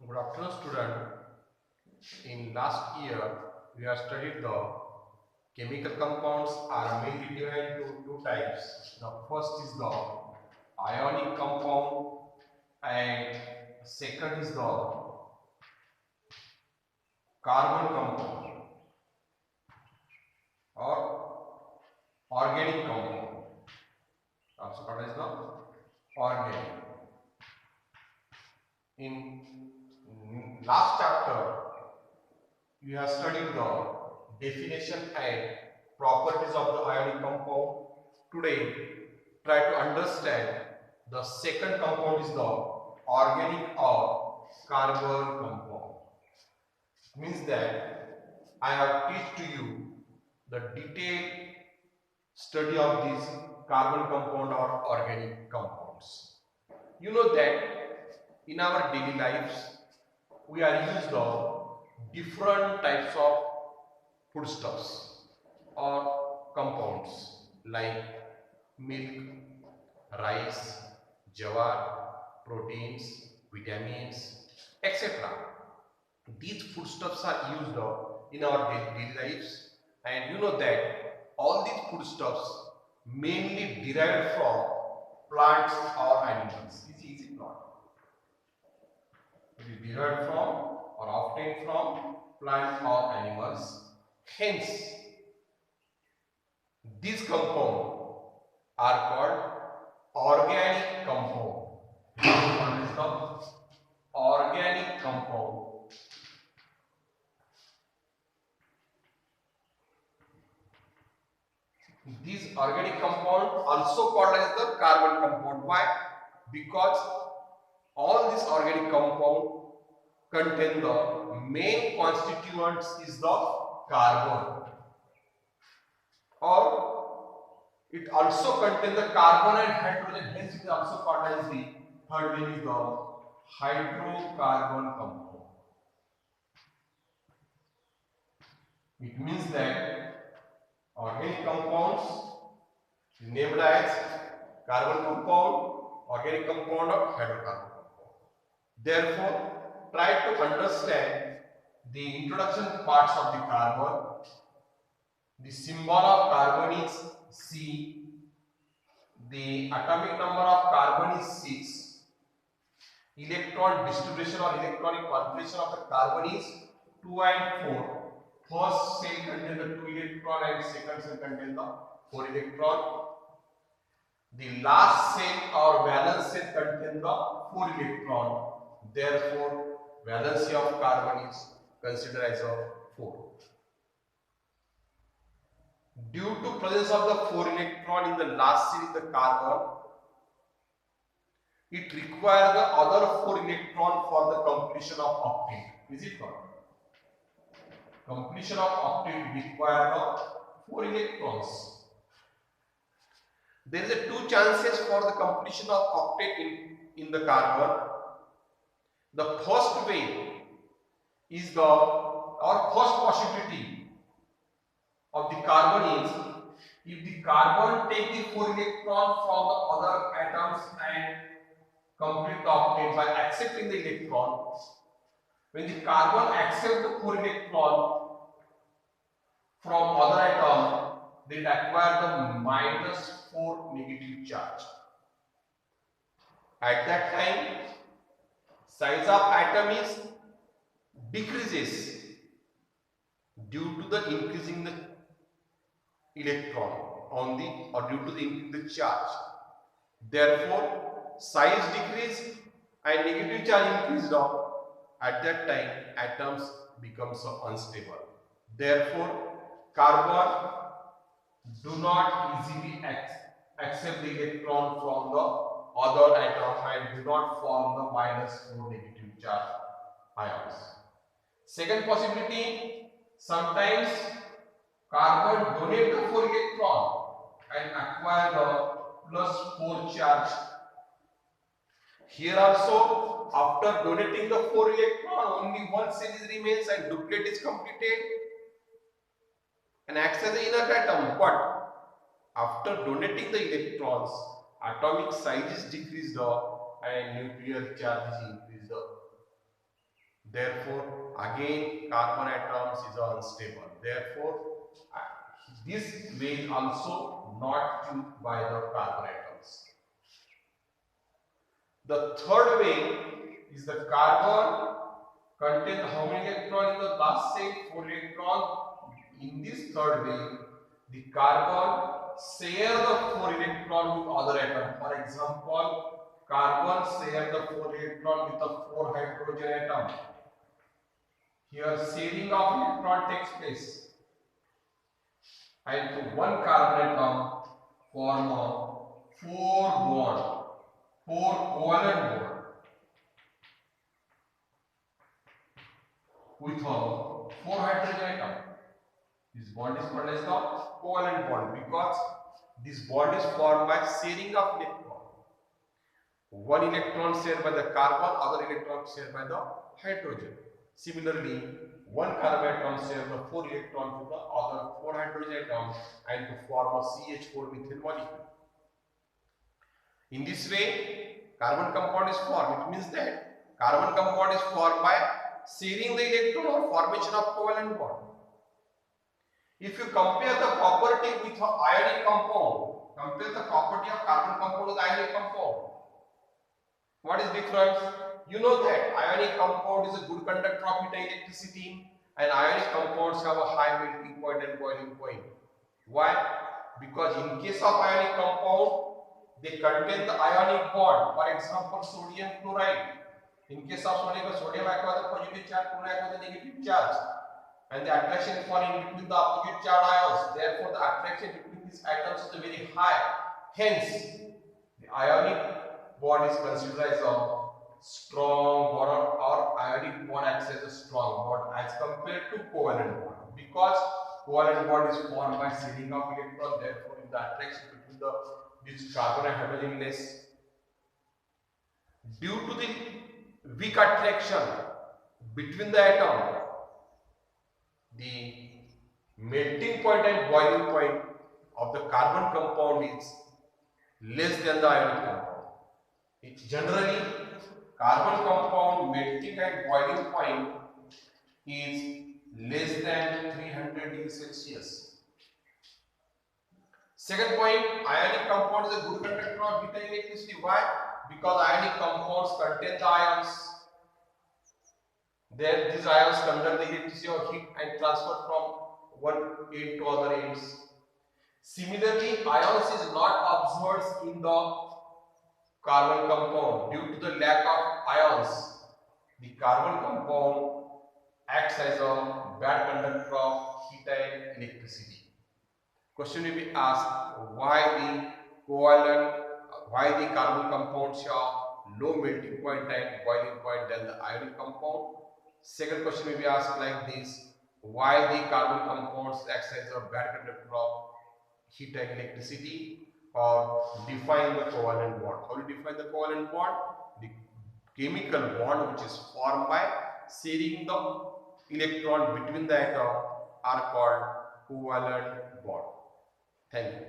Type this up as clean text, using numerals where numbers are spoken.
Good afternoon, student. In last year, we have studied the chemical compounds are mainly divided into two types. The first is the ionic compound and second is the carbon compound or organic compound. Also called as the organic. In last chapter, we have studied the definition and properties of the ionic compound. Today, try to understand the second compound is the organic or carbon compound. Means that I have teach to you the detailed study of these carbon compound or organic compounds. You know that in our daily lives we are used of different types of foodstuffs or compounds like milk, rice, jawar, proteins, vitamins, etc. These foodstuffs are used in our daily lives, and you know that all these foodstuffs mainly derived from plants or animals. Is it not? It is derived from or obtained from plants or animals. Hence, these compounds are called organic compound. One is the organic compound. These organic compound also called as the carbon compound. Why? Because all these organic compound contain the main constituents is the carbon, or it also contains the carbon and hydrogen. Hence, it is also called as the third name is the hydrocarbon compound. It means that organic compounds is named as carbon compound, organic compound, or hydrocarbon compound. Therefore, try to understand the introduction parts of the carbon. The symbol of carbon is C. The atomic number of carbon is 6. Electron distribution or electronic configuration of the carbon is 2 and 4. First cell contains the 2 electron and second cell contains the 4 electron. The last cell or valence cell contains the 4 electron. Therefore, valency of carbon is considered as a 4. Due to presence of the 4 electron in the last cell in the carbon, it requires the other 4 electron for the completion of octet. Is it not? Completion of octet requires the 4 electrons. There is a 2 chances for the completion of octet in the carbon. The first way is first possibility of the carbon is if the carbon take the 4 electron from the other atoms and complete the octet by accepting the electron. When the carbon accepts the 4 electron from other atom, they acquire the -4 negative charge. At that time, size of atom is decreases due to the increasing the electron on the or due to the increasing the charge. Therefore, size decrease and negative charge increased up. At that time, atoms become so unstable. Therefore, carbon do not easily accept the electron from the other atom and do not form the -4 negative charge ions. Second possibility, sometimes carbon donate the 4 electron and acquire the +4 charge. Here also, after donating the 4 electron, only one cell remains and duplet is completed and acts as an inert atom. But after donating the electrons, atomic size is decreased and nuclear charge is increased. Therefore, again carbon atoms is unstable. Therefore, this way is also not fused by the carbon atoms. The third way is the carbon contains how many electrons in the last set? 4 electrons. In this third way, the carbon share the 4 electron with other atom. For example, carbon share the 4 electron with the 4 hydrogen atom. Here sharing of electron takes place, and to one carbon atom form a 4 bond, 4 covalent bond with a 4 hydrogen atom. This bond is called as the covalent bond because this bond is formed by sharing of electron. One electron shared by the carbon, other electron shared by the hydrogen. Similarly, one carbon atom shares the 4 electrons with the other 4 hydrogen atoms and to form a CH4 methyl molecule. In this way, carbon compound is formed. It means that carbon compound is formed by sharing the electron or formation of covalent bond. If you compare the property with an ionic compound, compare the property of carbon compound with ionic compound. What is difference? You know that ionic compound is a good conductor of heat and electricity, and ionic compounds have a high melting point and boiling point. Why? Because in case of ionic compound, they contain the ionic bond. For example, sodium chloride. In case of sodium acquires the positive charge, chloride acquires the negative charge, and the attraction is found between the opposite charge ions. Therefore, the attraction between these atoms is very high. Hence, the ionic bond is considered as a strong bond, or ionic bond acts as a strong bond as compared to covalent bond, because covalent bond is formed by sharing of electron. Therefore, the attraction between this carbon and hydrogen less. Due to the weak attraction between the atom, the melting point and boiling point of the carbon compound is less than the ionic compound. It's generally carbon compound melting and boiling point is less than 300 degrees Celsius. Second point, ionic compound is a good conductor of heat and electricity. Why? Because ionic compounds contain the ions. These ions conduct the electricity or heat and transfer from one end to other ends. Similarly, ions is not absorbed in the carbon compound due to the lack of ions. The carbon compound acts as a bad conductor of heat and electricity. Question will be asked, why the carbon compounds have low melting point and boiling point than the ionic compound? Second question will be asked like this, why the carbon compounds act as a bad conductor of heat and electricity? Or define the covalent bond. How do you define the covalent bond? The chemical bond which is formed by sharing the electron between the atom are called covalent bond. Thank you.